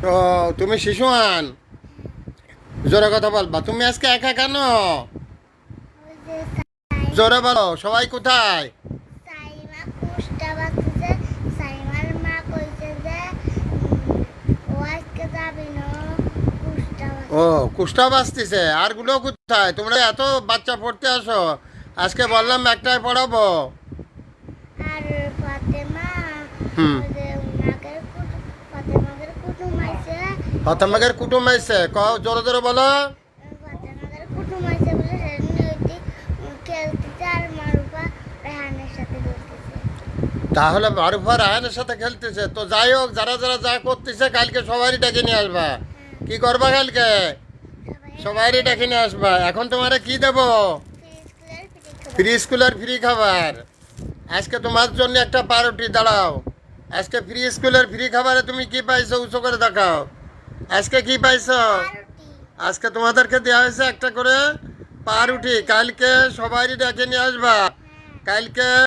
ও, তুমি শিশুয়ান, জোরে কথা বলবা। তুমি আজকে একা কেন? ওই যে সাই- জোরে বলো। সবাই কোথায়? সাইমা কুষ্টা বাজছে। সাইমার মা কইছে যে ও আজকে যাবি না কুষ্টা ও, বাজছে। কুষ্টা বাজতেছে। আর গুলো কোথায়? তোমরা এত বাচ্চা পড়তে আসো। আজকে বললাম একটাই পড়াবো। আর ফাতেমা হুম। ওই যে ফাতেমাদের কুটুম আইছে। ফাতেমাদের কুটুম আইছে, কও জোরে জোরে বলো। ফাতেমাদের কুটুম আইছে বলে সেদিন ওইটি খেলতেছে আর মারুফা রেহানের সাথে খেলতেছে। তাহলে মারুফা রায়হানের সাথে খেলতেছে তো যাই হোক, যারা যারা যা করতেছে কালকে সবারই ডেকে নিয়ে আসবা। কি করবা কালকে? সবারই ডেকে নিয়ে আসবা। এখন তোমারে কি দেবো? ফ্রি স্কুলের ফ্রি খাবার। আজকে তোমার জন্য একটা পাউরুটি। দাঁড়াও, আজকে ফ্রি স্কুলের ফ্রি খাবারে তুমি কি পাইছো উঁচু করে দেখাও। আজকে কি পাইছো? আজকে তোমাদেরকে দেওয়া হয়েছে একটা করে পাউরুটি। কালকে সবারই ডেকে নিয়ে আসবা। কালকে